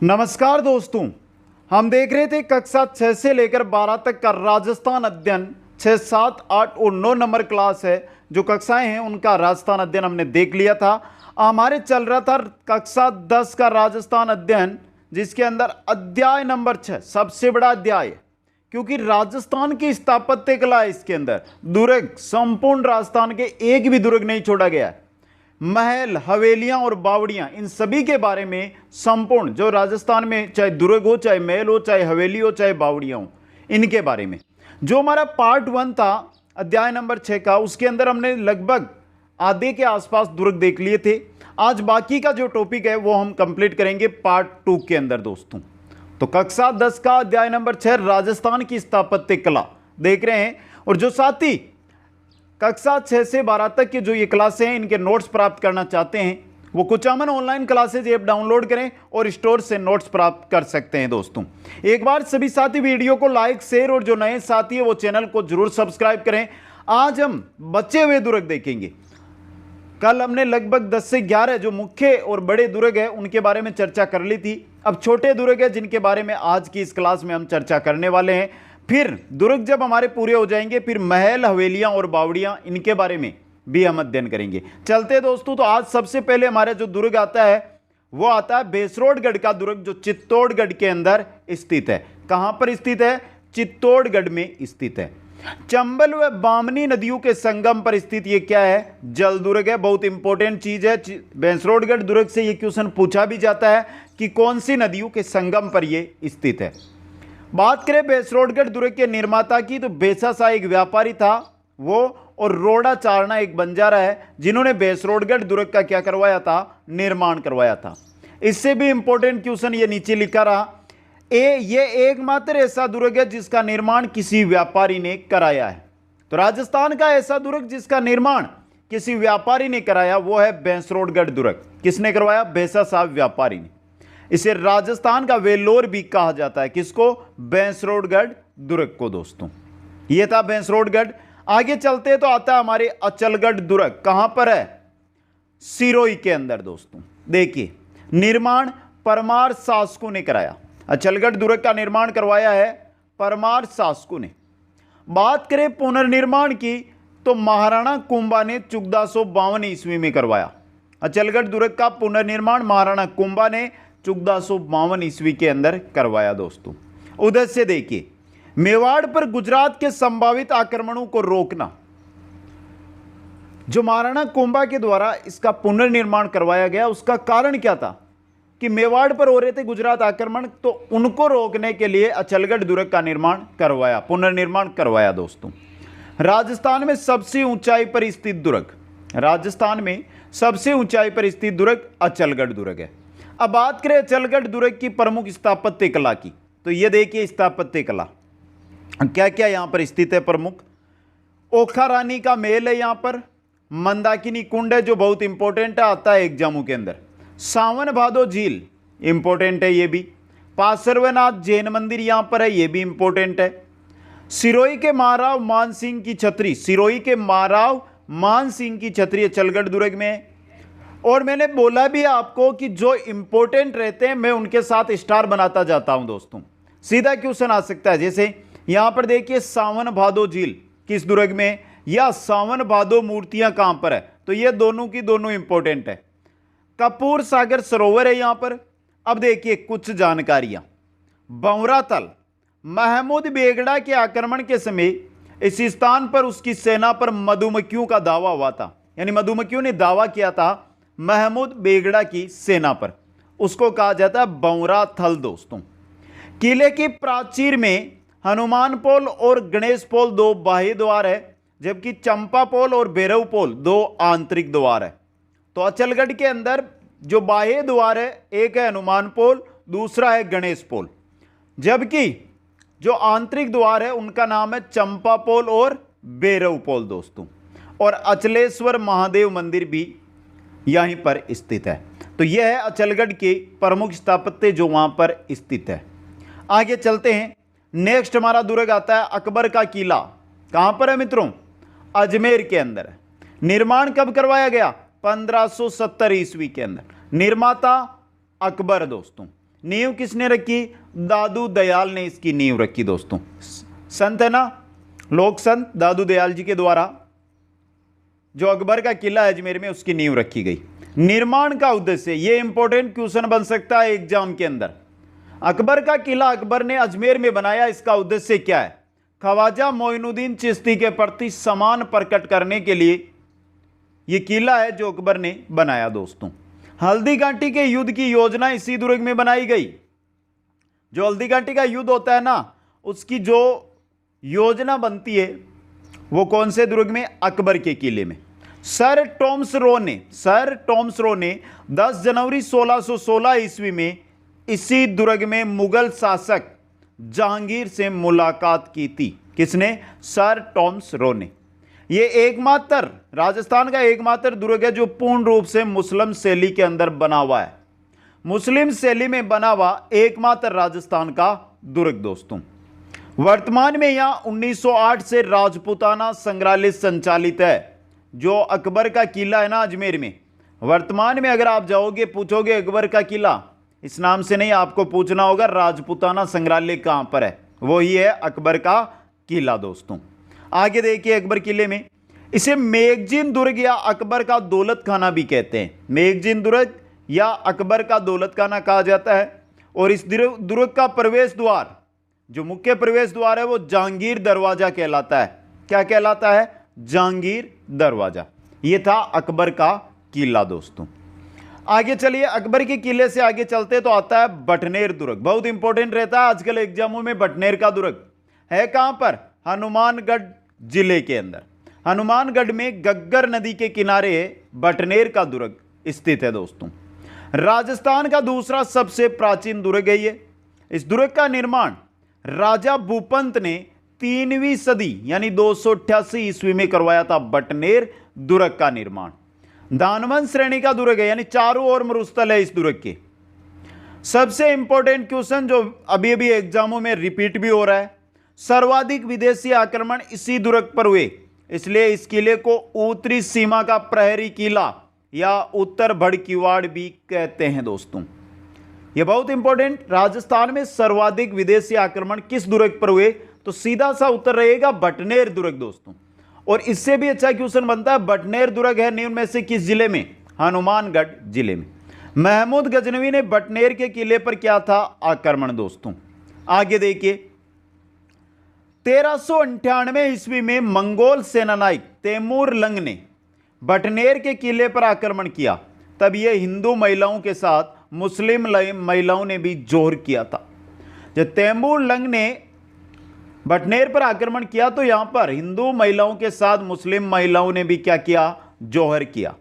नमस्कार दोस्तों, हम देख रहे थे कक्षा 6 से लेकर 12 तक का राजस्थान अध्ययन। 6, 7, 8 और 9 नंबर क्लास है जो कक्षाएं हैं उनका राजस्थान अध्ययन हमने देख लिया था। हमारे चल रहा था कक्षा 10 का राजस्थान अध्ययन, जिसके अंदर अध्याय नंबर 6 सबसे बड़ा अध्याय है, क्योंकि राजस्थान की स्थापत्य कला है। इसके अंदर दुर्ग, संपूर्ण राजस्थान के एक भी दुर्ग नहीं छोड़ा गया है। महल, हवेलियां और बावड़ियां, इन सभी के बारे में संपूर्ण जो राजस्थान में चाहे दुर्ग हो, चाहे महल हो, चाहे हवेली हो, चाहे बावड़ियां हो, इनके बारे में जो हमारा पार्ट 1 था अध्याय नंबर 6 का, उसके अंदर हमने लगभग आधे के आसपास दुर्ग देख लिए थे। आज बाकी का जो टॉपिक है वो हम कंप्लीट करेंगे पार्ट 2 के अंदर दोस्तों। तो कक्षा 10 का अध्याय नंबर 6 राजस्थान की स्थापत्य कला देख रहे हैं। और जो साथी कक्षा 6 से 12 तक की जो ये क्लासें हैं, इनके नोट्स प्राप्त करना चाहते हैं, वो Kuchaman online classes app download करें और स्टोर से नोट्स प्राप्त कर सकते हैं दोस्तों। एक बार सभी साथी वीडियो को लाइक, शेयर और जो नए साथी है वो चैनल को जरूर सब्सक्राइब करें। आज हम बचे हुए दुर्ग देखेंगे। कल हमने लगभग 10 से 11 जो मुख्य और बड़े दुर्ग है उनके बारे में चर्चा कर ली थी। अब छोटे दुर्ग है जिनके बारे में आज की इस क्लास में हम चर्चा करने वाले हैं। फिर दुर्ग जब हमारे पूरे हो जाएंगे, फिर महल, हवेलियां और बावड़ियां, इनके बारे में भी हम अध्ययन करेंगे। चलते हैं दोस्तों। तो आज सबसे पहले हमारे जो दुर्ग आता है वो आता है बेसरोडगढ़ का दुर्ग, जो चित्तौड़गढ़ के अंदर स्थित है। कहां पर स्थित है? चित्तौड़गढ़ में स्थित है। चंबल व बामनी नदियों के संगम पर स्थित ये क्या है? जल दुर्ग है। बहुत इंपॉर्टेंट चीज है। बेसरोडगढ़ दुर्ग से ये क्वेश्चन पूछा भी जाता है कि कौन सी नदियों के संगम पर ये स्थित है। बात करें बेसरोडगढ़ दुर्ग के निर्माता की, तो बेसा शाह एक व्यापारी था वो, और रोड़ा चारणा एक बंजारा है जिन्होंने बेसरोडगढ़ दुर्ग का क्या करवाया था? निर्माण करवाया था। इससे भी इंपॉर्टेंट क्वेश्चन ये नीचे लिखा रहा, ये एकमात्र ऐसा दुर्ग है जिसका निर्माण किसी व्यापारी ने कराया है। तो राजस्थान का ऐसा दुर्ग जिसका निर्माण किसी व्यापारी ने कराया वो है बेसरोडगढ़ दुर्ग। किसने करवाया? बेसा शाह व्यापारी ने। इसे राजस्थान का वेल्लोर भी कहा जाता है। किसको? बेसरोडगढ़ दुर्ग को दोस्तों। यह था बेसरोडगढ़। आगे चलते तो आता है हमारे अचलगढ़ दुर्ग। कहां पर है? सिरोही के अंदर दोस्तों। देखिए, निर्माण परमार शासकों ने कराया। अचलगढ़ दुर्ग का निर्माण करवाया है परमार शासकों ने। बात करें पुनर्निर्माण की, तो महाराणा कुंभा ने 1452 ईस्वी में करवाया। अचलगढ़ दुर्ग का पुनर्निर्माण महाराणा कुंभा ने 1452 ईस्वी के अंदर करवाया दोस्तों। उधर से देखिए, मेवाड़ पर गुजरात के संभावित आक्रमणों को रोकना, जो महाराणा कुंभा के द्वारा इसका पुनर्निर्माण करवाया गया, उसका कारण क्या था कि मेवाड़ पर हो रहे थे गुजरात आक्रमण, तो उनको रोकने के लिए अचलगढ़ दुर्ग का निर्माण करवाया, पुनर्निर्माण करवाया दोस्तों। राजस्थान में सबसे ऊंचाई पर स्थित दुर्ग, राजस्थान में सबसे ऊंचाई पर स्थित दुर्ग अचलगढ़ दुर्ग है। अब बात करें अचलगढ़ दुर्ग की प्रमुख स्थापत्य कला की, तो ये देखिए स्थापत्य कला क्या क्या यहां पर स्थित है प्रमुख। ओखा रानी का महल है यहां पर। मंदाकिनी कुंड है जो बहुत इंपॉर्टेंट है, आता है एग्जामों के अंदर। सावन भादो झील इंपॉर्टेंट है ये भी। पार्श्वनाथ जैन मंदिर यहां पर है, ये भी इंपॉर्टेंट है। सिरोही के महाराव मान सिंह की छतरी, सिरोही के महाराव मान सिंह की छतरी अचलगढ़ दुर्ग में है। और मैंने बोला भी आपको कि जो इंपॉर्टेंट रहते हैं मैं उनके साथ स्टार बनाता जाता हूं दोस्तों। सीधा क्वेश्चन आ सकता है, जैसे यहां पर देखिए सावन भादो झील किस दुर्ग में, या सावन भादो मूर्तियां कहां पर है, तो ये दोनों की दोनों इंपॉर्टेंट है। कपूर सागर सरोवर है यहां पर। अब देखिए कुछ जानकारियां। बंवरा तल, महमूद बेगड़ा के आक्रमण के समय इस स्थान पर उसकी सेना पर मधुमक्खियों का दावा हुआ था, यानी मधुमक्खियों ने दावा किया था महमूद बेगड़ा की सेना पर, उसको कहा जाता है बंवरा थल दोस्तों। किले की प्राचीर में हनुमान पोल और गणेश पोल 2 बाह्य द्वार है, जबकि चंपा पोल और भैरव पोल 2 आंतरिक द्वार है। तो अचलगढ़ के अंदर जो बाह्य द्वार है, एक है हनुमान पोल, दूसरा है गणेश पोल, जबकि जो आंतरिक द्वार है उनका नाम है चंपा पोल और भैरव पोल दोस्तों। और अचलेश्वर महादेव मंदिर भी यहीं पर स्थित है। तो यह है अचलगढ़ के प्रमुख स्थापत्य जो वहां पर स्थित है। आगे चलते हैं। नेक्स्ट हमारा दुर्ग आता है अकबर का किला। कहां पर है मित्रों? अजमेर के अंदर है। निर्माण कब करवाया गया? 1570 ईस्वी के अंदर। निर्माता अकबर दोस्तों। नींव किसने रखी? दादू दयाल ने इसकी नींव रखी दोस्तों। संत है ना, लोक संत दादू दयाल जी के द्वारा जो अकबर का किला है अजमेर में, उसकी नींव रखी गई। निर्माण का उद्देश्य, यह इंपॉर्टेंट क्वेश्चन बन सकता है एग्जाम के अंदर। अकबर का किला अकबर ने अजमेर में बनाया, इसका उद्देश्य क्या है? ख्वाजा मोइनुद्दीन चिश्ती के प्रति सम्मान प्रकट करने के लिए यह किला है जो अकबर ने बनाया दोस्तों। हल्दी घाटी के युद्ध की योजना इसी दुर्ग में बनाई गई। जो हल्दी घाटी का युद्ध होता है ना, उसकी जो योजना बनती है वो कौन से दुर्ग में? अकबर के किले में। सर टॉमस रो ने 10 जनवरी 1616 ईस्वी में इसी दुर्ग में मुगल शासक जहांगीर से मुलाकात की थी। किसने? सर टॉमस रो ने। यह एकमात्र राजस्थान का एकमात्र दुर्ग है जो पूर्ण रूप से मुस्लिम शैली के अंदर बना हुआ है। मुस्लिम शैली में बना हुआ एकमात्र राजस्थान का दुर्ग दोस्तों। वर्तमान में यहां 1908 से राजपूताना संग्रहालय संचालित है। जो अकबर का किला है ना अजमेर में, वर्तमान में अगर आप जाओगे पूछोगे अकबर का किला, इस नाम से नहीं, आपको पूछना होगा राजपूताना संग्रहालय कहां पर है। वही है अकबर का किला दोस्तों। आगे देखिए अकबर किले में, इसे मेगजीन दुर्ग या अकबर का दौलत खाना भी कहते हैं। मेगजीन दुर्ग या अकबर का दौलत खाना कहा जाता है। और इस दुर्ग का प्रवेश द्वार, जो मुख्य प्रवेश द्वार है, वो जहांगीर दरवाजा कहलाता है। क्या कहलाता है? जहांगीर दरवाजा। यह था अकबर का किला दोस्तों। आगे चलिए, अकबर के किले से आगे चलते तो आता है बटनेर दुर्ग। बहुत इंपॉर्टेंट रहता है आजकल एग्जामों में। बटनेर का दुर्ग है कहां पर? हनुमानगढ़ जिले के अंदर। हनुमानगढ़ में गग्गर नदी के किनारे बटनेर का दुर्ग स्थित है दोस्तों। राजस्थान का दूसरा सबसे प्राचीन दुर्ग है ये। इस दुर्ग का निर्माण राजा भूपंत ने 3वीं सदी यानी 288 ईस्वी में करवाया था। बटनेर दुर्ग का निर्माण दानवन श्रेणी का दुर्ग है, यानी चारों ओर मरुस्थल है इस दुर्ग के। सबसे इंपॉर्टेंट क्वेश्चन जो अभी अभी एग्जामों में रिपीट भी हो रहा है, सर्वाधिक विदेशी आक्रमण इसी दुर्ग पर हुए, इसलिए इस किले को उत्तरी सीमा का प्रहरी किला या उत्तर भड़कीवाड़ भी कहते हैं दोस्तों। यह बहुत इंपॉर्टेंट, राजस्थान में सर्वाधिक विदेशी आक्रमण किस दुर्ग पर हुए? तो सीधा सा उत्तर रहेगा बटनेर दुर्ग दोस्तों। और इससे भी अच्छा क्वेश्चन बनता है, बटनेर दुर्ग है निम्न में से किस जिले में? हनुमानगढ़ जिले में। महमूद गजनवी ने बटनेर के किले पर क्या था? आक्रमण दोस्तों। आगे देखिए, 1398 ईस्वी में मंगोल सेनानायक तैमूर लंग ने बटनेर के किले पर आक्रमण किया। तब यह हिंदू महिलाओं के साथ मुस्लिम महिलाओं ने भी जोहर किया था। जब तैमूर लंग ने बटनेर पर आक्रमण किया तो यहां पर हिंदू महिलाओं के साथ मुस्लिम महिलाओं ने भी क्या किया? जोहर किया।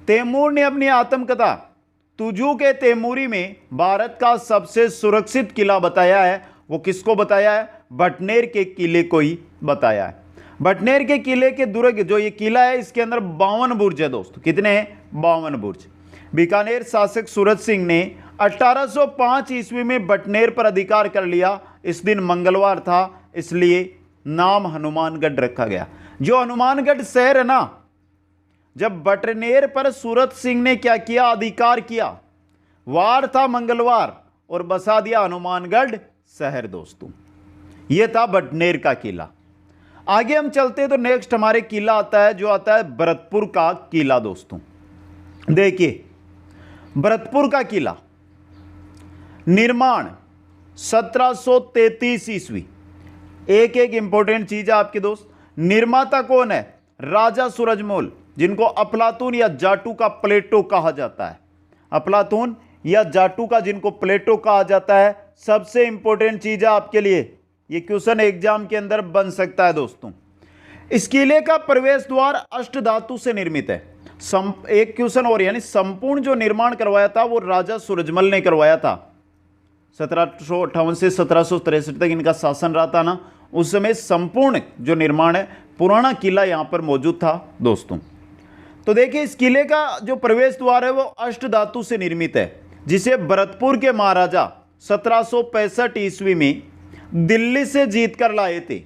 तैमूर ने अपनी आत्मकथा तुजू के तैमूरी में भारत का सबसे सुरक्षित किला बताया है। वो किसको बताया है? बटनेर के किले को ही बताया है। बटनेर के किले के दुर्ग जो ये किला है, इसके अंदर 52 बुर्ज है दोस्तों। कितने हैं? 52 बुर्ज। बीकानेर शासक सूरज सिंह ने 1805 ईस्वी में बटनेर पर अधिकार कर लिया। इस दिन मंगलवार था, इसलिए नाम हनुमानगढ़ रखा गया। जो हनुमानगढ़ शहर है ना, जब बटनेर पर सूरज सिंह ने क्या किया? अधिकार किया। वार था मंगलवार और बसा दिया हनुमानगढ़ शहर दोस्तों। यह था बटनेर का किला। आगे हम चलते तो नेक्स्ट हमारे किला आता है, जो आता है भरतपुर का किला दोस्तों। देखिए, भरतपुर का किला निर्माण 1733 ईस्वी। एक एक इंपॉर्टेंट चीज है आपके दोस्त। निर्माता कौन है? राजा सूरजमल, जिनको अफलातून या जाटू का प्लेटो कहा जाता है। अफलातून या जाटू का जिनको प्लेटो कहा जाता है। सबसे इंपॉर्टेंट चीज है आपके लिए, यह क्वेश्चन एग्जाम के अंदर बन सकता है दोस्तों। इस किले का प्रवेश द्वार अष्टधातु से निर्मित है। एक क्वेश्चन और, यानी संपूर्ण जो निर्माण करवाया था वो राजा सूरजमल ने करवाया था। 1758 से 1763 तक इनका शासन रहा था ना, उस समय संपूर्ण जो निर्माण है, पुराना किला यहां पर मौजूद था दोस्तों। तो देखिए, इस किले का जो प्रवेश द्वार है वो अष्टधातु से निर्मित है, जिसे भरतपुर के महाराजा 1765 ईस्वी में दिल्ली से जीतकर लाए थे।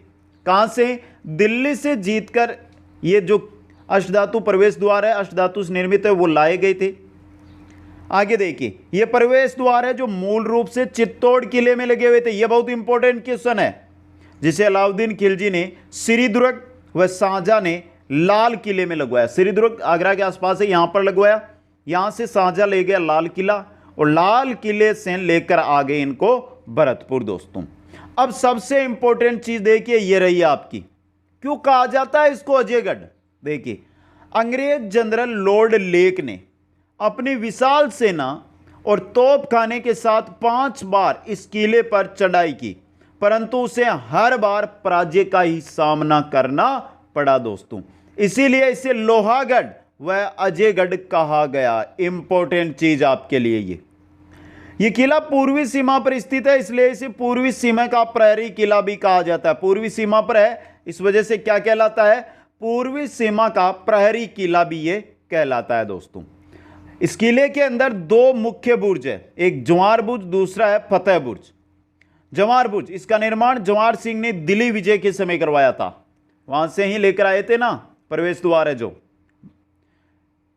कहां से? दिल्ली से जीतकर ये जो अष्टधातु प्रवेश द्वार है, अष्टधातु से निर्मित है, वो लाए गए थे। आगे देखिए, ये प्रवेश द्वार है जो मूल रूप से चित्तौड़ किले में लगे हुए थे। ये बहुत इंपॉर्टेंट क्वेश्चन है, जिसे अलाउद्दीन खिलजी ने श्री दुर्ग व शाहजहां ने लाल किले में लगवाया। श्री दुर्ग आगरा के आसपास है, यहां पर लगवाया। यहां से शाहजहां ले गया लाल किला और लाल किले से लेकर आ गए इनको भरतपुर दोस्तों। अब सबसे इंपॉर्टेंट चीज देखिए, ये रही आपकी, क्यों कहा जाता है इसको अजयगढ़। देखिए, अंग्रेज जनरल लॉर्ड लेक ने अपनी विशाल सेना और तोपखाने के साथ 5 बार इस किले पर चढ़ाई की, परंतु उसे हर बार पराजय का ही सामना करना पड़ा दोस्तों। इसीलिए इसे लोहागढ़ व अजयगढ़ कहा गया। इंपॉर्टेंट चीज आपके लिए ये किला पूर्वी सीमा पर स्थित है, इसलिए इसे पूर्वी सीमा का प्रहरी किला भी कहा जाता है। पूर्वी सीमा पर है, इस वजह से क्या कहलाता है, पूर्वी सीमा का प्रहरी किला भी ये कहलाता है दोस्तों। इस किले के अंदर 2 मुख्य बुर्ज है, एक जवार बुर्ज, दूसरा है फतेह बुर्ज। जवार बुर्ज, इसका निर्माण जवाहर सिंह ने दिल्ली विजय के समय करवाया था, वहां से ही लेकर आए थे ना, प्रवेश द्वार है जो।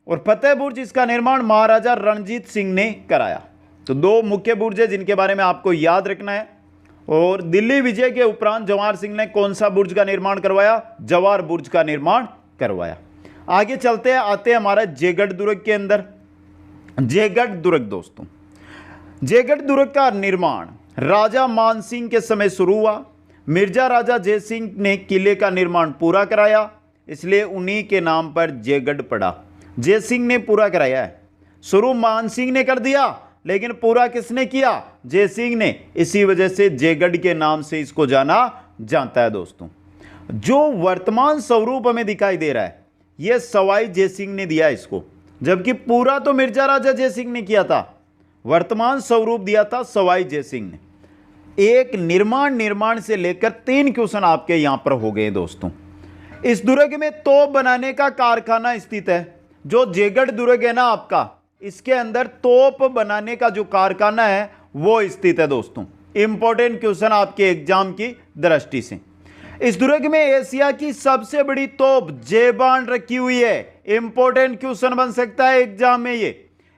और फतेह बुर्ज, इसका निर्माण महाराजा रणजीत सिंह ने कराया। तो 2 मुख्य बुर्ज है जिनके बारे में आपको याद रखना है। और दिल्ली विजय के उपरांत जवाहर सिंह ने कौन सा बुर्ज का निर्माण करवाया, जवार बुर्ज का निर्माण करवाया। आगे चलते हैं, आते हैं हमारा जयगढ़ दुर्ग के अंदर। जयगढ़ दुर्ग दोस्तों, जयगढ़ दुर्ग का निर्माण राजा मानसिंह के समय शुरू हुआ। मिर्जा राजा जयसिंह ने किले का निर्माण पूरा कराया, इसलिए उन्हीं के नाम पर जयगढ़ पड़ा। जयसिंह ने पूरा कराया है, शुरू मानसिंह ने कर दिया, लेकिन पूरा किसने किया, जयसिंह ने। इसी वजह से जयगढ़ के नाम से इसको जाना जाता है दोस्तों। जो वर्तमान स्वरूप हमें दिखाई दे रहा है, यह सवाई जयसिंह ने दिया इसको, जबकि पूरा तो मिर्जा राजा जयसिंह ने किया था। वर्तमान स्वरूप दिया था सवाई जयसिंह ने। एक निर्माण से लेकर 3 क्वेश्चन आपके यहां पर हो गए दोस्तों। इस दुर्ग में तोप बनाने का कारखाना स्थित है। जो जयगढ़ दुर्ग है ना आपका, इसके अंदर तोप बनाने का जो कारखाना है वो स्थित है दोस्तों। इंपॉर्टेंट क्वेश्चन आपके एग्जाम की दृष्टि से। इस दुर्ग में एशिया की सबसे बड़ी तोप जेबान रखी हुई है। इंपॉर्टेंट क्वेश्चन बन सकता है एग्जाम में ये।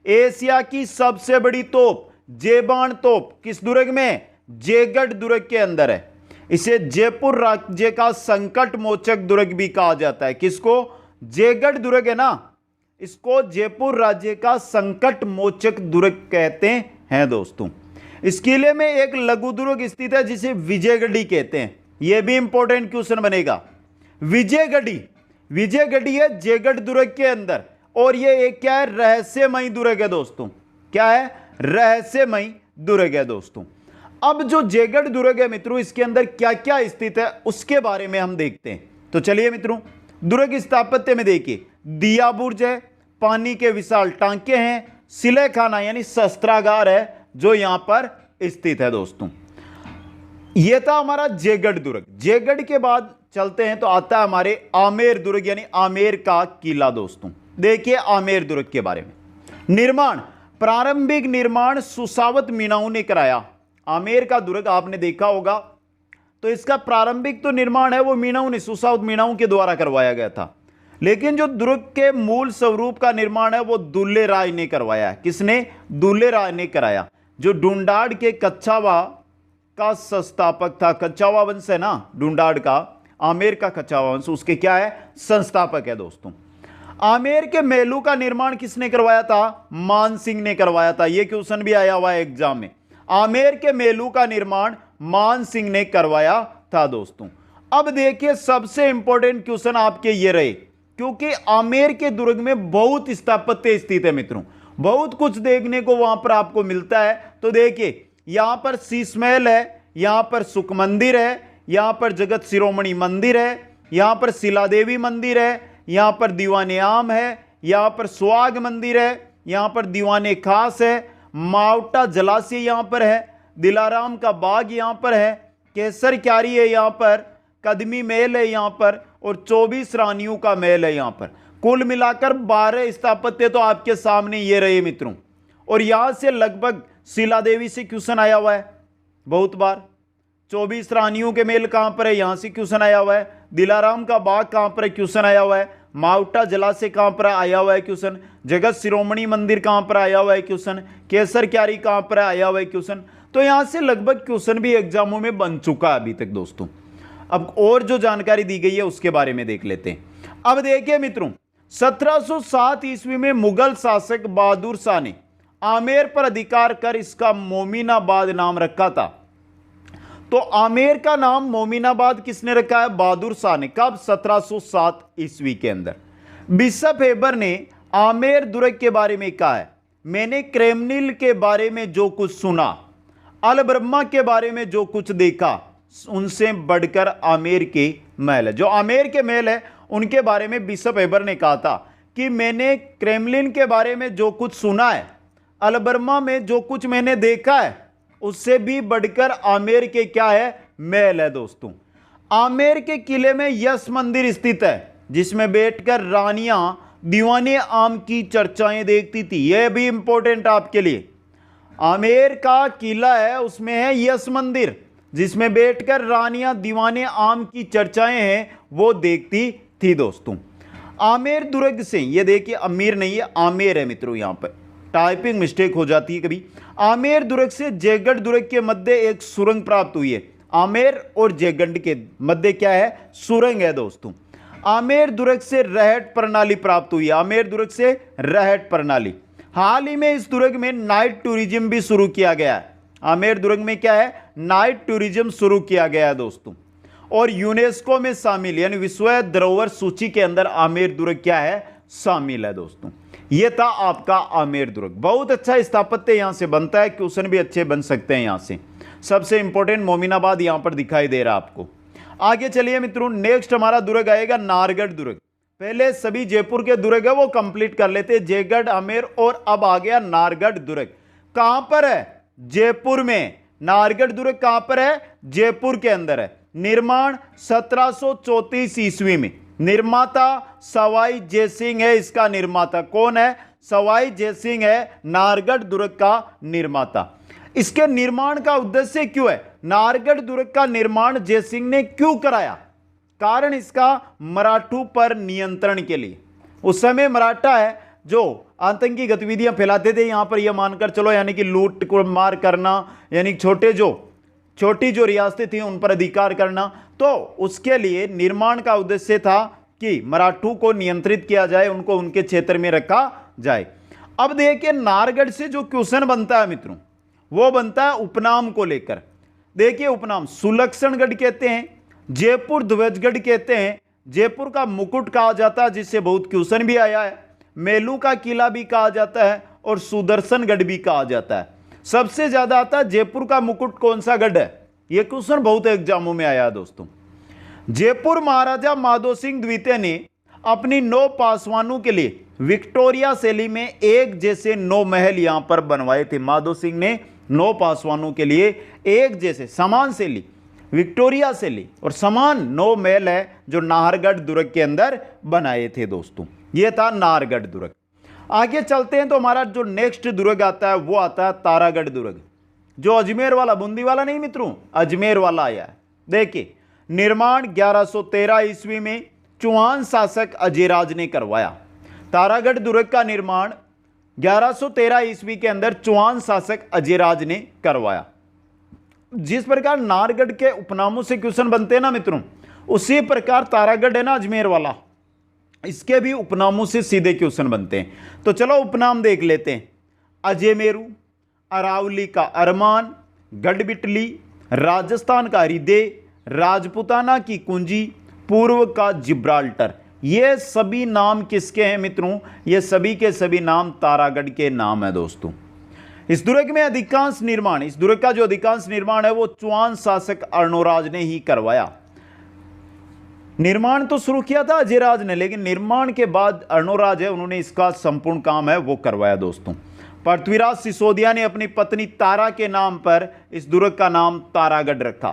एशिया की सबसे बड़ी तोप जेबान तोप किस दुर्ग में, जयगढ़ दुर्ग के अंदर है। इसे जयपुर राज्य का संकट मोचक दुर्ग भी कहा जाता है। किसको, जयगढ़ दुर्ग है ना, इसको जयपुर राज्य का संकट मोचक दुर्ग कहते हैं दोस्तों। इस किले में एक लघु दुर्ग स्थित है जिसे विजयगढ़ी कहते हैं। यह भी इंपॉर्टेंट क्वेश्चन बनेगा। विजयगढ़ी है जयगढ़ दुर्ग के अंदर, और यह एक क्या है, रहस्यमयी दुर्ग है दोस्तों। क्या है, रहस्यमयी दुर्ग है दोस्तों। अब जो जयगढ़ दुर्ग है मित्रों, इसके अंदर क्या क्या स्थित है उसके बारे में हम देखते हैं। तो चलिए मित्रों, दुर्ग स्थापत्य में देखिए, दिया बुर्ज है, पानी के विशाल टांके हैं, सिलेखाना यानी शस्त्रागार है जो यहां पर स्थित है दोस्तों। यह था हमारा जयगढ़ दुर्ग। जयगढ़ के बाद चलते हैं तो आता है हमारे आमेर दुर्ग यानी आमेर का किला दोस्तों। देखिए आमेर दुर्ग के बारे में। निर्माण, प्रारंभिक निर्माण सुसावत मीणाओं ने कराया। आमेर का दुर्ग आपने देखा होगा, तो इसका प्रारंभिक तो निर्माण है वो मीणाओं ने, सुसावत मीणाओं के द्वारा करवाया गया था। लेकिन जो दुर्ग के मूल स्वरूप का निर्माण है वो दुल्ले राय ने करवाया है। किसने, दुल्ले राय ने कराया, जो डुंडाड़ के कच्छावा का संस्थापक था। कच्छावा वंश है ना डुंडाड़ का, आमेर का कच्छावा वंश, उसके क्या है, संस्थापक है दोस्तों। आमेर के महलों का निर्माण किसने करवाया था, मानसिंह ने करवाया था। यह क्वेश्चन भी आया हुआ है एग्जाम में। आमेर के महलों का निर्माण मानसिंह ने करवाया था दोस्तों। अब देखिए सबसे इंपॉर्टेंट क्वेश्चन आपके ये रहे, क्योंकि आमेर के दुर्ग में बहुत स्थापत्य स्थित है मित्रों, बहुत कुछ देखने को वहां पर आपको मिलता है। तो देखिए यहां पर शीश महल है, यहां पर सुख मंदिर है, यहां पर जगत शिरोमणि मंदिर है, यहां पर शिलादेवी मंदिर है, यहां पर दीवाने आम है, यहां पर सुहाग मंदिर है, यहां पर दीवाने खास है, मावटा जलाशय यहां पर है, दिलाराम का बाग यहां पर है, केसर क्यारी है यहां पर, कदमी महल है यहां पर, और 24 रानियों का महल है यहां पर। कुल मिलाकर 12 स्थापत्य तो आपके सामने ये रहे मित्रों। और यहां से लगभग शिलादेवी से क्वेश्चन आया हुआ है बहुत बार। 24 रानियों के महल कहां पर है, यहां से क्वेश्चन आया हुआ है। दिलाराम का बाग कहां पर है, क्वेश्चन आया हुआ है। माउटा जलाशय कहां पर आया हुआ है क्वेश्चन, जगत शिरोमणि मंदिर कहां पर आया हुआ है क्वेश्चन, केसर क्यारी कहां पर आया हुआ है क्वेश्चन। तो यहां से लगभग क्वेश्चन भी एग्जामों में बन चुका है अभी तक दोस्तों। अब और जो जानकारी दी गई है उसके बारे में देख लेते हैं। अब देखिए मित्रों, 1707 ईस्वी में मुगल शासक बहादुर शाह ने आमेर पर अधिकार कर इसका मोमिनाबाद नाम रखा था। तो आमेर का नाम मोमिनाबाद किसने रखा है? बहादुर शाह ने। कब? 1707 ईस्वी के अंदर। बिशप हेबर ने आमेर दुर्ग के बारे में कहा है, मैंने क्रेमलिन के बारे में जो कुछ सुना, अल ब्रह्मा के बारे में जो कुछ देखा, उनसे बढ़कर आमेर के महल है। जो आमेर के महल है उनके बारे में बिशप हेबर ने कहा था कि मैंने क्रेमलिन के बारे में जो कुछ सुना है, अल ब्रह्मा में जो कुछ मैंने देखा है, उससे भी बढ़कर आमेर के क्या है? महल है दोस्तों। आमेर के किले में यश मंदिर स्थित है, जिसमें बैठकर रानियां दीवाने आम की चर्चाएं देखती थी। यह भी इंपॉर्टेंट आपके लिए। आमेर का किला है, उसमें है यश मंदिर, जिसमें बैठकर रानियां दीवाने आम की चर्चाएं हैं वो देखती थी दोस्तों। आमेर दुर्ग से, ये देखिए अमीर नहीं है, आमेर है मित्रों, यहां पर टाइपिंग मिस्टेक हो जाती है कभी। आमेर दुर्ग से जयगढ़ दुर्ग के मध्य एक सुरंग प्राप्त हुई है। आमेर और जयगढ़ के मध्य क्या है? सुरंग है दोस्तों। आमेर दुर्ग से रहट प्रणाली प्राप्त हुई है। आमेर दुर्ग से रहट प्रणाली। हाल ही में इस दुर्ग में नाइट टूरिज्म भी शुरू किया गया है। आमेर दुर्ग में क्या है? नाइट टूरिज्म शुरू किया गया है दोस्तों। और यूनेस्को में शामिल, यानी विश्व धरोहर सूची के अंदर आमेर दुर्ग क्या है? शामिल है दोस्तों। यह था आपका आमेर दुर्ग। बहुत अच्छा स्थापत्य यहां से बनता है, क्वेश्चन भी अच्छे बन सकते हैं यहां से। सबसे इंपॉर्टेंट मोमिनाबाद यहां पर दिखाई दे रहा है आपको। आगे चलिए मित्रों, नेक्स्ट हमारा दुर्ग आएगा नाहरगढ़ दुर्ग। पहले सभी जयपुर के दुर्ग है वो कंप्लीट कर लेते हैं, जयगढ़, आमेर, और अब आ गया नाहरगढ़ दुर्ग। कहां पर है? जयपुर में। नाहरगढ़ दुर्ग कहां पर है? जयपुर के अंदर है। निर्माण 1734 ईस्वी में। निर्माता सवाई जयसिंह है, इसका निर्माता कौन है? सवाई जयसिंह है नाहरगढ़ दुर्ग का निर्माता। इसके निर्माण का उद्देश्य क्यों है? नाहरगढ़ दुर्ग का निर्माण जयसिंह ने क्यों कराया? कारण इसका मराठों पर नियंत्रण के लिए। उस समय मराठा है जो आतंकी गतिविधियां फैलाते थे यहां पर, यह मानकर चलो, यानी कि लूट को मार करना, यानी छोटी जो रियासतें थी उन पर अधिकार करना। तो उसके लिए निर्माण का उद्देश्य था कि मराठों को नियंत्रित किया जाए, उनको उनके क्षेत्र में रखा जाए। अब देखिए नाहरगढ़ से जो क्वेश्चन बनता है मित्रों, वो बनता है उपनाम को लेकर। देखिए उपनाम सुलक्षणगढ़ कहते हैं, जयपुर ध्वजगढ़ कहते हैं, जयपुर का मुकुट कहा जाता है, जिससे बहुत क्वेश्चन भी आया है, मेलू का किला भी कहा जाता है, और सुदर्शनगढ़ भी कहा जाता है। सबसे ज्यादा आता है जयपुर का मुकुट कौन सा गढ़ है? यह क्वेश्चन बहुत एग्जामों में आया है दोस्तों। जयपुर महाराजा माधो सिंह द्वितीय ने अपनी 9 पासवानों के लिए विक्टोरिया शैली में एक जैसे 9 महल यहां पर बनवाए थे। माधो सिंह ने 9 पासवानों के लिए एक जैसे समान शैली, विक्टोरिया शैली और समान 9 महल है जो नाहरगढ़ दुर्ग के अंदर बनाए थे दोस्तों। यह था नाहरगढ़ दुर्ग। आगे चलते हैं तो हमारा जो नेक्स्ट दुर्ग आता है वो आता है तारागढ़ दुर्ग, जो अजमेर वाला, बूंदी वाला नहीं मित्रों, अजमेर वाला आया है। देखिए निर्माण 1113 ईस्वी में चौहान शासक अजयराज ने करवाया। तारागढ़ दुर्ग का निर्माण 1113 ईस्वी के अंदर चौहान शासक अजयराज ने करवाया। जिस प्रकार नाहरगढ़ के उपनामों से क्वेश्चन बनते हैं ना मित्रों, उसी प्रकार तारागढ़ है ना अजमेर वाला, इसके भी उपनामों से सीधे क्वेश्चन बनते हैं। तो चलो उपनाम देख लेते हैं। अजयमेरू, अरावली का अरमान, गढ़बिटली, राजस्थान का हृदय, राजपुताना की कुंजी, पूर्व का जिब्राल्टर। ये सभी नाम किसके हैं मित्रों? ये सभी के सभी नाम तारागढ़ के नाम है दोस्तों। इस दुर्ग में अधिकांश निर्माण, इस दुर्ग का जो अधिकांश निर्माण है वो चौहान शासक अर्णोराज ने ही करवाया। निर्माण तो शुरू किया था अजयराज ने, लेकिन निर्माण के बाद अर्णोराज है, उन्होंने इसका संपूर्ण काम है वो करवाया दोस्तों। पृथ्वीराज सिसोदिया ने अपनी पत्नी तारा के नाम पर इस दुर्ग का नाम तारागढ़ रखा।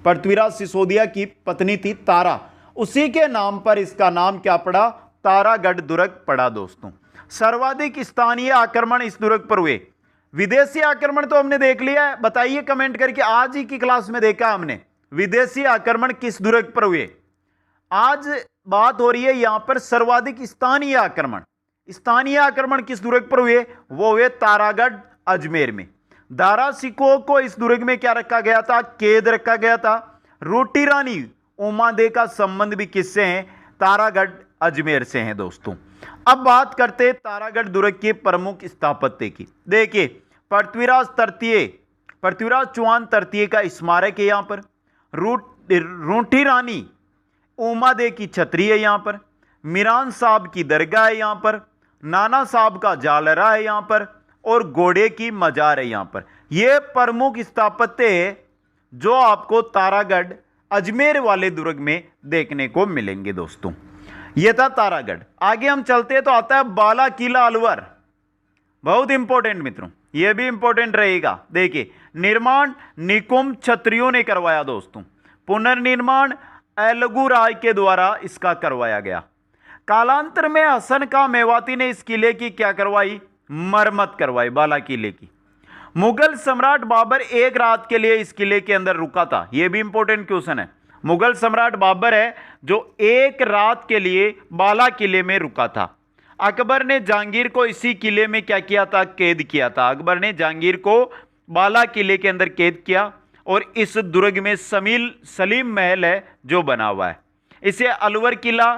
पृथ्वीराज सिसोदिया की पत्नी थी तारा, उसी के नाम पर इसका नाम क्या पड़ा? तारागढ़ दुर्ग पड़ा दोस्तों। सर्वाधिक स्थानीय आक्रमण इस दुर्ग पर हुए। विदेशी आक्रमण तो हमने देख लिया है, बताइए कमेंट करके, आज ही की क्लास में देखा हमने विदेशी आक्रमण किस दुर्ग पर हुए। आज बात हो रही है यहां पर सर्वाधिक स्थानीय आक्रमण। स्थानीय आक्रमण किस दुर्ग पर हुए? वो हुए तारागढ़ अजमेर में। दारा सिकोह को इस दुर्ग में क्या रखा गया था? कैद रखा गया था। रोटी रानी उमादे का संबंध भी किससे है? तारागढ़ अजमेर से है दोस्तों। अब बात करते हैं तारागढ़ दुर्ग के प्रमुख स्थापत्य की। देखिए, पृथ्वीराज चौहान तृतीय का स्मारक है यहां पर। रोटी रानी उमादे की छतरी है यहां पर। मीरान साहब की दरगाह है यहां पर। नाना साहब का जालरा है यहां पर। और घोड़े की मजार है यहां पर। यह प्रमुख स्थापत्य है जो आपको तारागढ़ अजमेर वाले दुर्ग में देखने को मिलेंगे दोस्तों। यह था तारागढ़। आगे हम चलते हैं तो आता है बाला किला अलवर। बहुत इंपॉर्टेंट मित्रों, यह भी इंपॉर्टेंट रहेगा। देखिए, निर्माण निकुंभ क्षत्रियों ने करवाया दोस्तों। पुनर्निर्माण एलगू राय के द्वारा इसका करवाया गया। कालांतर में हसन का मेवाती ने इस किले की क्या करवाई? मरम्मत करवाई बाला किले की। मुगल सम्राट बाबर एक रात के लिए इस किले के अंदर रुका था। यह भी इंपॉर्टेंट क्वेश्चन है। मुगल सम्राट बाबर है जो एक रात के लिए बाला किले में रुका था। अकबर ने जहांगीर को इसी किले में क्या किया था? कैद किया था। अकबर ने जहांगीर को बाला किले के अंदर कैद किया और इस दुर्ग में सलीम महल है जो बना हुआ है। इसे अलवर किला,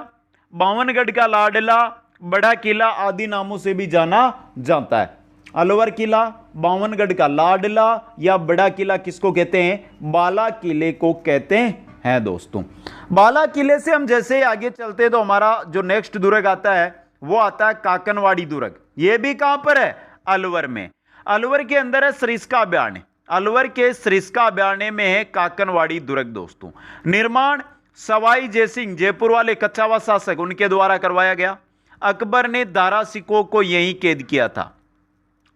बावनगढ़ का लाडला, बड़ा किला आदि नामों से भी जाना जाता है। अलवर किला, बावनगढ़ का लाडला या बड़ा किला किसको कहते हैं? बाला किले को कहते हैं दोस्तों। बाला किले से हम जैसे आगे चलते हैं तो हमारा जो नेक्स्ट दुर्ग आता है वो आता है काकनवाड़ी दुर्ग। यह भी कहां पर है? अलवर में। अलवर के अंदर है सरिस्का अभयारण्य। अलवर के सरिस्का अभयारण्य में है काकनवाड़ी दुर्ग दोस्तों। निर्माण सवाई जयसिंह, जयपुर वाले कच्छावा शासक, उनके द्वारा करवाया गया। अकबर ने दारा सिकोह को यहीं कैद किया था।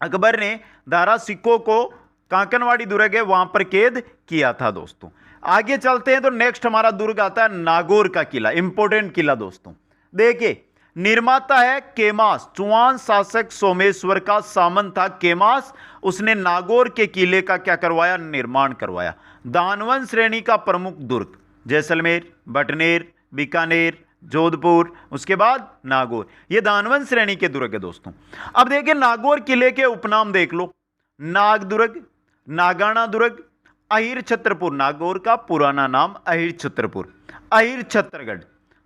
अकबर ने दारा सिकोह को काकनवाड़ी दुर्ग है वहां पर कैद किया था दोस्तों। आगे चलते हैं तो नेक्स्ट हमारा दुर्ग आता है नागौर का किला। इंपॉर्टेंट किला दोस्तों। देखिए, निर्माता है केमास। चौहान शासक सोमेश्वर का सामंत था केमास। उसने नागौर के किले का क्या करवाया? निर्माण करवाया। दानवन श्रेणी का प्रमुख दुर्ग जैसलमेर, बटनेर, बीकानेर, जोधपुर, उसके बाद नागौर, ये दानवन श्रेणी के दुर्ग है दोस्तों। अब देखिए, नागौर किले के उपनाम देख लो। नाग दुर्ग, नागाना दुर्ग, अहिर छत्रपुर। नागौर का पुराना नाम अहिर छत्रपुर, अहिर छत्रगढ़।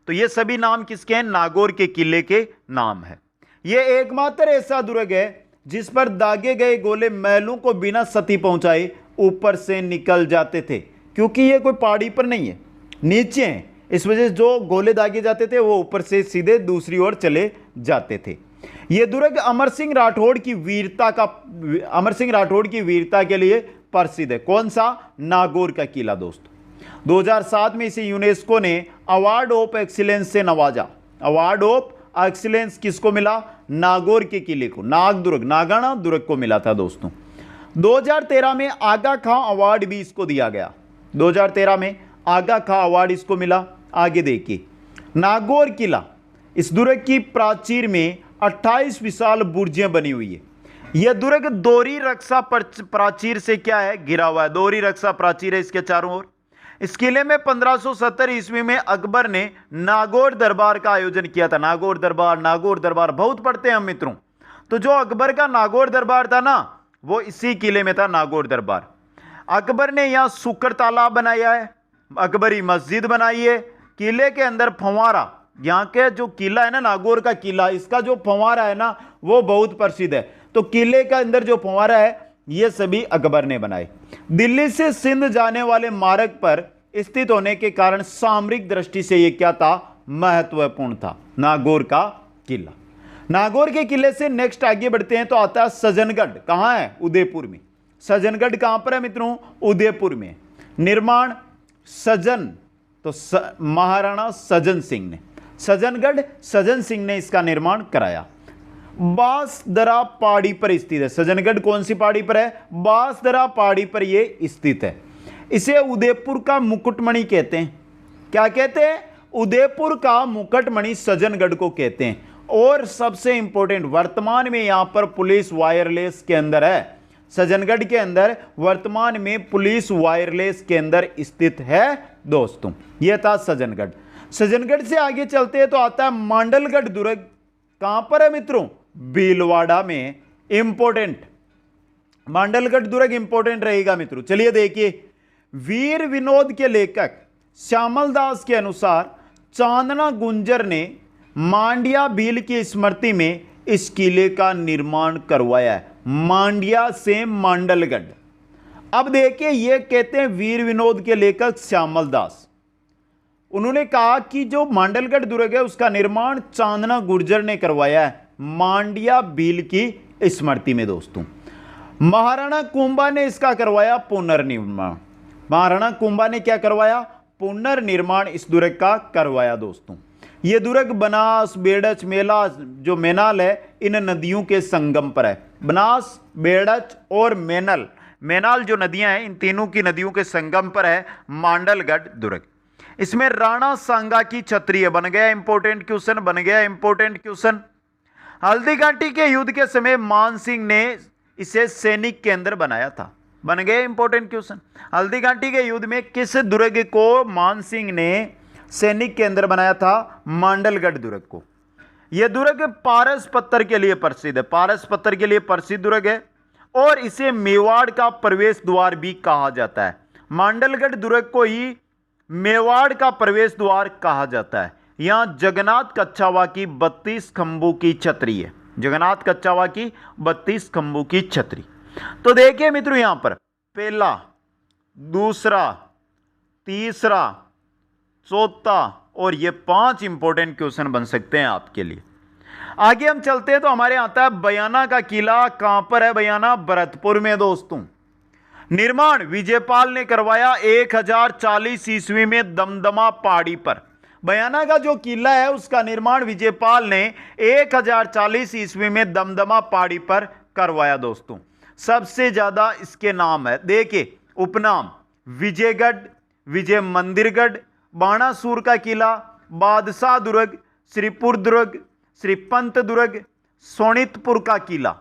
तो ये सभी नाम किसके हैं? नागौर के किले के नाम है। ये एकमात्र ऐसा दुर्ग है जिस पर दागे गए गोले महलों को बिना क्षति पहुंचाए ऊपर से निकल जाते थे, क्योंकि ये कोई पहाड़ी पर नहीं है, नीचे है। इस वजह से जो गोले दागे जाते थे वो ऊपर से सीधे दूसरी ओर चले जाते थे। यह दुर्ग अमर सिंह राठौड़ की वीरता के लिए प्रसिद्ध है। कौन सा? नागौर का किला दोस्तों। 2007 में इसे यूनेस्को ने अवार्ड ऑफ एक्सीलेंस से नवाजा। अवार्ड ऑफ एक्सीलेंस किसको मिला? नागौर के किले को, नागाना दुर्ग को मिला था दोस्तों। 2013 में आगा खां अवार्ड भी इसको दिया गया। 2013 में आगा खां अवार्ड इसको मिला। आगे देखिए, नागौर किला, इस दुर्ग की प्राचीर में 28 विशाल बुर्जें बनी हुई है। यह दुर्ग दोहरी रक्षा प्राचीर से क्या है? घिरा हुआ है। दोहरी रक्षा प्राचीर है इसके चारों ओर। इस किले में 1570 ईस्वी में अकबर ने नागौर दरबार का आयोजन किया था। नागौर दरबार बहुत पढ़ते हैं हम मित्रों। तो जो अकबर का नागौर दरबार था ना, वो इसी किले में था, नागौर दरबार। अकबर ने यहां सुकर तालाब बनाया है, अकबरी मस्जिद बनाई है। किले के अंदर फंवारा, यहाँ के जो किला है ना नागौर का किला, इसका जो फंवारा है ना वो बहुत प्रसिद्ध है। तो किले के अंदर जो फंवारा है ये सभी अकबर ने बनाए। दिल्ली से सिंध जाने वाले मार्ग पर स्थित होने के कारण सामरिक दृष्टि से ये क्या था? महत्वपूर्ण था, नागौर का किला। नागौर के किले से नेक्स्ट आगे बढ़ते हैं तो आता है सज्जनगढ़। कहां है? उदयपुर में। सज्जनगढ़ कहां पर है मित्रों? उदयपुर में। निर्माण सज्जन, तो महाराणा सज्जन सिंह ने, सज्जनगढ़ सज्जन सिंह ने इसका निर्माण कराया। बांसदरा पहाड़ी पर स्थित है। सज्जनगढ़ कौन सी पहाड़ी पर है? बांसदरा पहाड़ी पर यह स्थित है। इसे उदयपुर का मुकुटमणि कहते हैं। क्या कहते हैं? उदयपुर का मुकुटमणि सज्जनगढ़ को कहते हैं। और सबसे इंपॉर्टेंट, वर्तमान में यहां पर पुलिस वायरलेस के अंदर है। सज्जनगढ़ के अंदर वर्तमान में पुलिस वायरलेस के अंदर स्थित है दोस्तों। यह था सज्जनगढ़। सज्जनगढ़ से आगे चलते हैं तो आता है मांडलगढ़ दुर्ग। कहां पर है मित्रों? भीलवाड़ा में। इंपॉर्टेंट, मांडलगढ़ दुर्ग इंपॉर्टेंट रहेगा मित्रों। चलिए देखिए, वीर विनोद के लेखक श्यामल दास के अनुसार चांदना गुंजर ने मांडिया भील की स्मृति में इस किले का निर्माण करवाया है। मांडिया से मांडलगढ़। अब देखिए, ये कहते हैं वीर विनोद के लेखक श्यामल दास। उन्होंने कहा कि जो मांडलगढ़ दुर्ग है उसका निर्माण चांदना गुर्जर ने करवाया है मांडिया भील की स्मृति में दोस्तों। महाराणा कुंभा ने इसका करवाया पुनर्निर्माण। महाराणा कुंभा ने क्या करवाया? पुनर्निर्माण इस दुर्ग का करवाया दोस्तों। यह दुर्ग बनास, बेड़च, मेला जो मेनाल है, इन नदियों के संगम पर है। बनास, बेड़च और मेनाल जो नदियां हैं, इन तीनों की नदियों के संगम पर है मांडलगढ़ दुर्ग। इसमें राणा सांगा की छतरी है। बन गया इंपॉर्टेंट क्वेश्चन, बन गया इंपॉर्टेंट क्वेश्चन। हल्दी घाटी के युद्ध के समय मान सिंह ने इसे सैनिक केंद्र बनाया था। बन गए इंपॉर्टेंट क्वेश्चन। हल्दी घाटी के युद्ध में किस दुर्ग को मान सिंह ने सैनिक केंद्र बनाया था? मांडलगढ़ दुर्ग को। यह दुर्ग पारस पत्थर के लिए प्रसिद्ध है। पारस पत्थर के लिए प्रसिद्ध दुर्ग है और इसे मेवाड़ का प्रवेश द्वार भी कहा जाता है। मांडलगढ़ दुर्ग को ही मेवाड़ का प्रवेश द्वार कहा जाता है। यहां जगन्नाथ कच्छावा की 32 खंभों की छतरी है। जगन्नाथ कच्छावा की 32 खंभों की छतरी। तो देखिए मित्रों, यहां पर पहला, दूसरा, तीसरा, चौथा और ये 5 इंपॉर्टेंट क्वेश्चन बन सकते हैं आपके लिए। आगे हम चलते हैं तो हमारे आता है बयाना का किला। कहां पर है बयाना? भरतपुर में दोस्तों। निर्माण विजयपाल ने करवाया 1040 ईस्वी में दमदमा पहाड़ी पर। बयाना का जो किला है उसका निर्माण विजयपाल ने 1040 ईस्वी में दमदमा पहाड़ी पर करवाया दोस्तों। सबसे ज्यादा इसके नाम है, देखिए उपनाम विजयगढ़, विजय मंदिरगढ़, बाणासुर का किला, बादशाह दुर्ग, श्रीपुर दुर्ग, श्रीपंत दुर्ग, सोनितपुर का किला।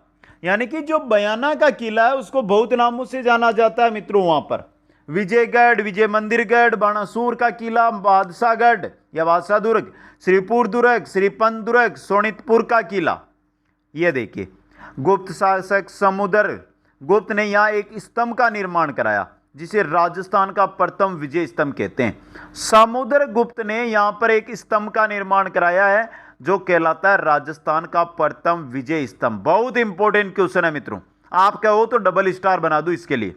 यानी कि जो बयाना का किला है उसको बहुत नामों से जाना जाता है मित्रों। वहां पर विजयगढ़, विजय मंदिरगढ़, बाणासुर का किला, बादशाहगढ़ या बादशाह दुर्ग, श्रीपुर दुर्ग, श्रीपंत दुर्ग, सोनितपुर का किला। यह देखिए, गुप्त शासक समुद्र गुप्त ने यहां एक स्तंभ का निर्माण कराया जिसे राजस्थान का प्रथम विजय स्तंभ कहते हैं। समुद्र गुप्त ने यहां पर एक स्तंभ का निर्माण कराया है जो कहलाता है राजस्थान का प्रथम विजय स्तंभ। बहुत इंपॉर्टेंट क्वेश्चन है मित्रों, आप कहो तो डबल स्टार बना दो इसके लिए।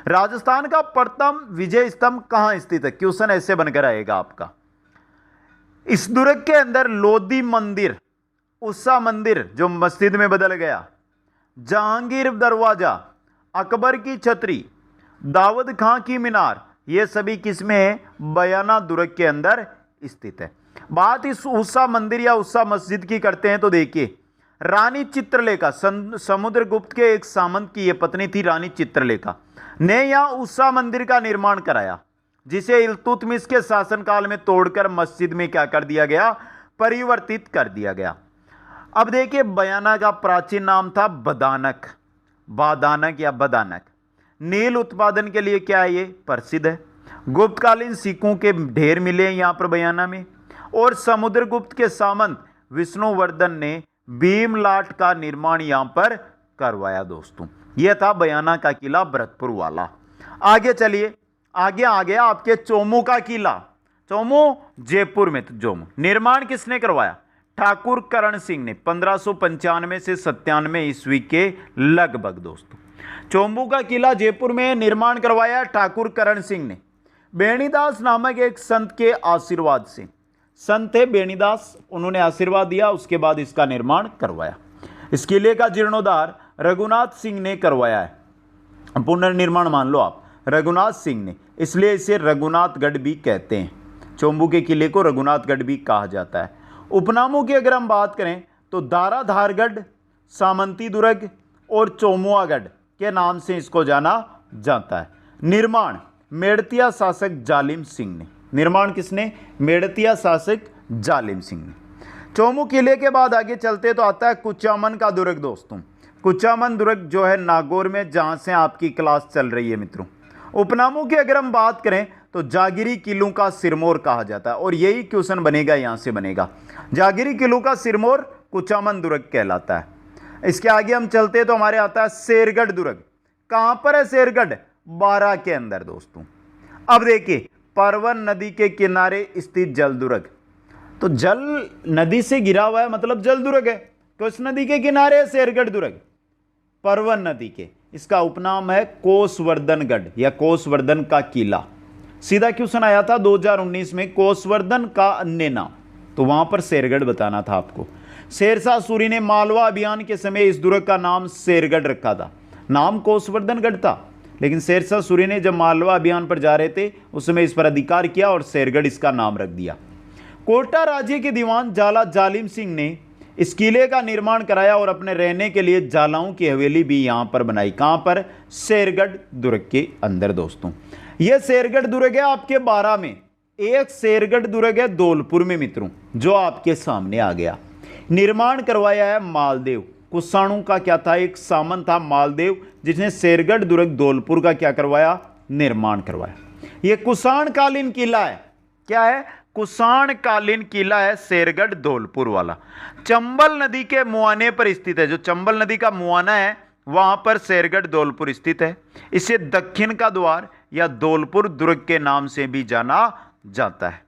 राजस्थान का प्रथम विजय स्तंभ कहां स्थित है? क्वेश्चन ऐसे बनकर आएगा आपका। इस दुर्ग के अंदर लोधी मंदिर, उषा मंदिर जो मस्जिद में बदल गया, जहांगीर दरवाजा, अकबर की छतरी, दाऊद खां की मीनार, ये सभी किसमें है? बयाना दुर्ग के अंदर स्थित है। बात इस उषा मंदिर या उषा मस्जिद की करते हैं तो देखिए, रानी चित्रलेखा, समुद्रगुप्त के एक सामंत की यह पत्नी थी रानी चित्रलेखा, ने यहां उषा मंदिर का निर्माण कराया जिसे इल्तुतमिश के शासनकाल में तोड़कर मस्जिद में क्या कर दिया गया? परिवर्तित कर दिया गया। अब देखिए, बयाना का प्राचीन नाम था बदानक, बादानक या बदानक। नील उत्पादन के लिए क्या है? ये प्रसिद्ध है। गुप्तकालीन सिक्कों के ढेर मिले यहां पर बयाना में। और समुद्रगुप्त के सामंत विष्णुवर्धन ने भीमलाट का निर्माण यहां पर करवाया दोस्तों। यह था बयाना का किला भरतपुर वाला। आगे चलिए, आगे आ गया आपके चोमू का किला। चोमू जयपुर में। तो चोमू निर्माण किसने करवाया? ठाकुर करण सिंह ने 1595 से 97 ईस्वी के लगभग दोस्तों। चोमू का किला जयपुर में निर्माण करवाया ठाकुर करण सिंह ने बेणीदास नामक एक संत के आशीर्वाद से। संत थे बेणीदास, उन्होंने आशीर्वाद दिया, उसके बाद इसका निर्माण करवाया। इस किले का जीर्णोद्धार रघुनाथ सिंह ने करवाया है। पुनर्निर्माण मान लो आप, रघुनाथ सिंह ने, इसलिए इसे रघुनाथगढ़ भी कहते हैं। चोम्बू के किले को रघुनाथगढ़ भी कहा जाता है। उपनामों की अगर हम बात करें तो दाराधारगढ़, सामंती दुर्ग और चोमुआगढ़ के नाम से इसको जाना जाता है। निर्माण मेड़तिया शासक जालिम सिंह ने। निर्माण किसने? मेड़तिया शासक जालिम सिंह ने। चोमू किले के बाद आगे चलते तो आता है कुचामन का दुर्ग दोस्तों। कुचामन दुर्ग जो है नागौर में, जहां से आपकी क्लास चल रही है मित्रों, उपनामों की अगर हम बात करें तो जागिरी किलों का सिरमौर कहा जाता है, और यही क्वेश्चन बनेगा, यहां से बनेगा। जागिरी किलों का सिरमौर कुचामन दुर्ग कहलाता है। इसके आगे हम चलते हैं तो हमारे आता है शेरगढ़ दुर्ग। कहां पर है शेरगढ़? बारां के अंदर दोस्तों। अब देखिए, परवन नदी के किनारे स्थित जल दुर्ग। तो जल नदी से गिरा हुआ है मतलब जल दुर्ग है, तो इस नदी के किनारे है शेरगढ़ दुर्ग, परवन नदी के। इसका उपनाम है कोसवर्धनगढ़ या कोसवर्धन का किला। सीधा क्वेश्चन आया था 2019 में, कोसवर्धन का अन्य नाम, तो वहां पर शेरगढ़ बताना था आपको। शेरशाह सूरी ने मालवा अभियान के समय इस दुर्ग का नाम शेरगढ़ रखा था। नाम कोसवर्धनगढ़ था, लेकिन शेरशाह सूरी ने जब मालवा अभियान पर जा रहे थे उस समय इस पर अधिकार किया और शेरगढ़ इसका नाम रख दिया। कोटा राज्य के दीवान जाला जालिम सिंह ने इस किले का निर्माण कराया और अपने रहने के लिए जालाओं की हवेली भी यहां पर बनाई। कहां पर? शेरगढ़ दुर्ग के अंदर दोस्तों। यह शेरगढ़ दुर्ग है आपके बारां में। एक शेरगढ़ दुर्ग है धौलपुर में मित्रों, जो आपके सामने आ गया। निर्माण करवाया है मालदेव। कुषाणों का क्या था? एक सामंत था मालदेव, जिसने शेरगढ़ दुर्ग धौलपुर का क्या करवाया? निर्माण करवाया। यह कुषाण कालीन किला है। क्या है? कुषाण कालीन किला है शेरगढ़ धौलपुर वाला। चंबल नदी के मुहाने पर स्थित है। जो चंबल नदी का मुहाना है वहां पर शेरगढ़ धौलपुर स्थित है। इसे दक्षिण का द्वार या धौलपुर दुर्ग के नाम से भी जाना जाता है।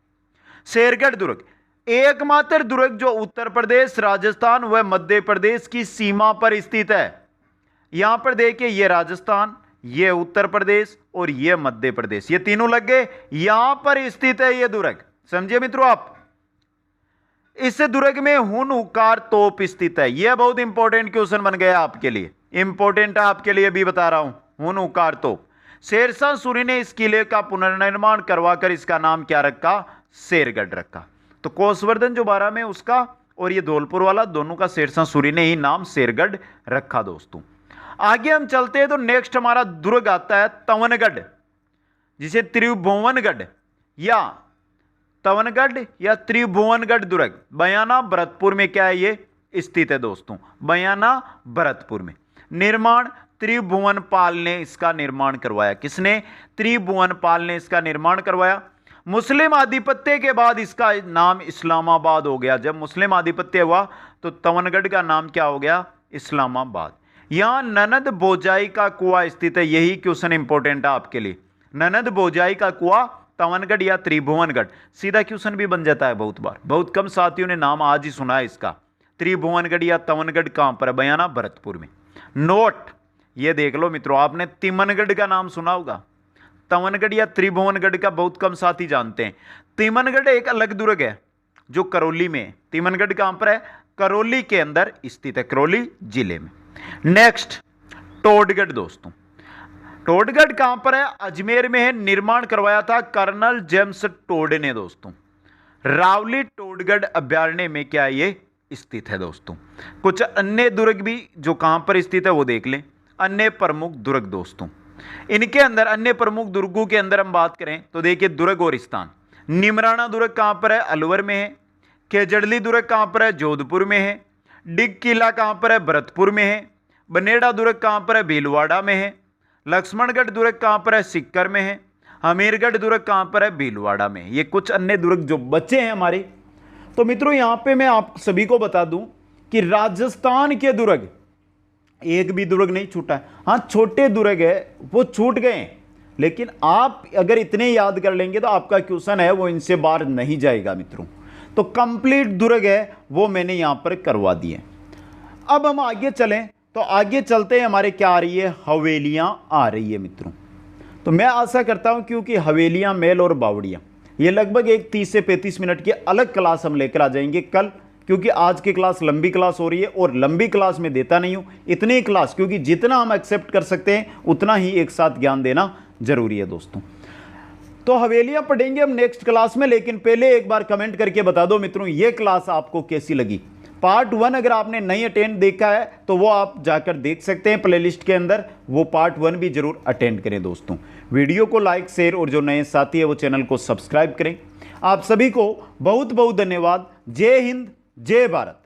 शेरगढ़ दुर्ग एकमात्र दुर्ग जो उत्तर प्रदेश, राजस्थान व मध्य प्रदेश की सीमा पर स्थित है। यहां पर देखिए, यह राजस्थान, यह उत्तर प्रदेश और यह मध्य प्रदेश, ये तीनों लग गए, यहां पर स्थित है यह दुर्ग। समझिए मित्रों आप, इस दुर्ग में हुन हुकार तोप स्थित है। यह बहुत इंपॉर्टेंट क्वेश्चन बन गया आपके लिए, इंपॉर्टेंट है आपके लिए भी बता रहा हूं। हुन हुकार तोप। शेरशाह सूरी ने इस किले का पुनर्निर्माण करवाकर इसका नाम क्या रखा? शेरगढ़ रखा। तो कोसवर्धन जो बारां में उसका और ये धौलपुर वाला, दोनों का शेरशाह सूरी ने ही नाम शेरगढ़ रखा दोस्तों। आगे हम चलते हैं तो नेक्स्ट हमारा दुर्ग आता है तवनगढ़, जिसे त्रिभुवनगढ़ या तवनगढ़ या त्रिभुवनगढ़ दुर्ग बयाना भरतपुर में क्या है? ये स्थित है दोस्तों, बयाना भरतपुर में। निर्माण त्रिभुवनपाल ने इसका निर्माण करवाया। किसने? त्रिभुवनपाल ने इसका निर्माण करवाया। मुस्लिम आधिपत्य के बाद इसका नाम इस्लामाबाद हो गया। जब मुस्लिम आधिपत्य हुआ तो तवनगढ़ का नाम क्या हो गया? इस्लामाबाद। यहां ननद बोजाई का कुआं स्थित है। यही क्वेश्चन इंपॉर्टेंट है आपके लिए। ननद बोजाई का कुआं तवनगढ़ या त्रिभुवनगढ़, सीधा क्वेश्चन भी बन जाता है बहुत बार। बहुत कम साथियों ने नाम आज ही सुना है इसका। त्रिभुवनगढ़ या तवनगढ़ कहां पर है? बयाना भरतपुर में। नोट ये देख लो मित्रों, आपने तिमनगढ़ का नाम सुना होगा। तवनगढ़ या त्रिभुवनगढ़ का बहुत कम साथी जानते हैं। तिमनगढ़ एक अलग दुर्ग है जो करौली में है। तिमनगढ़ कहां पर है? करौली के अंदर स्थित है, करौली जिले में। नेक्स्ट टोडगढ़ दोस्तों। टोडगढ़ कहां पर है? अजमेर में है। निर्माण करवाया था कर्नल जेम्स टोड ने दोस्तों। रावली टोडगढ़ अभ्यारण्य में क्या ये स्थित है दोस्तों। कुछ अन्य दुर्ग भी जो कहां पर स्थित है वो देख लें। अन्य प्रमुख दुर्ग दोस्तों, इनके अंदर अन्य प्रमुख दुर्गों के अंदर हम बात करें तो देखिए, दुर्ग और स्थान। निमराना दुर्ग कहां पर है? अलवर में है। केजड़ली दुर्ग कहां पर है? जोधपुर में है। डिग किला कहां पर है? भरतपुर में है। बनेड़ा दुर्ग कहां पर है? भीलवाड़ा में है। लक्ष्मणगढ़ दुर्ग कहां पर है? सीकर में है। हमीरगढ़ दुर्ग कहां पर है? भीलवाड़ा में। ये कुछ अन्य दुर्ग जो बचे हैं हमारे। तो मित्रों यहां पे मैं आप सभी को बता दूं कि राजस्थान के दुर्ग एक भी दुर्ग नहीं छूटा है। हाँ, छोटे दुर्ग है वो छूट गए, लेकिन आप अगर इतने याद कर लेंगे तो आपका क्वेश्चन है वो इनसे बाहर नहीं जाएगा मित्रों। तो कंप्लीट दुर्ग है वो मैंने यहां पर करवा दिए। अब हम आगे चलें तो आगे चलते हैं, हमारे क्या आ रही है? हवेलियां आ रही है मित्रों। तो मैं आशा करता हूं क्योंकि हवेलियां, महल और बावड़ियां ये लगभग एक 30 से 35 मिनट की अलग क्लास हम लेकर आ जाएंगे कल, क्योंकि आज की क्लास लंबी क्लास हो रही है और लंबी क्लास में देता नहीं हूं इतनी ही क्लास, क्योंकि जितना हम एक्सेप्ट कर सकते हैं उतना ही एक साथ ज्ञान देना जरूरी है दोस्तों। तो हवेलियां पढ़ेंगे हम नेक्स्ट क्लास में, लेकिन पहले एक बार कमेंट करके बता दो मित्रों ये क्लास आपको कैसी लगी। पार्ट 1 अगर आपने नहीं अटेंड देखा है तो वो आप जाकर देख सकते हैं प्लेलिस्ट के अंदर, वो पार्ट 1 भी जरूर अटेंड करें दोस्तों। वीडियो को लाइक, शेयर और जो नए साथी है वो चैनल को सब्सक्राइब करें। आप सभी को बहुत बहुत धन्यवाद। जय हिंद, जय भारत।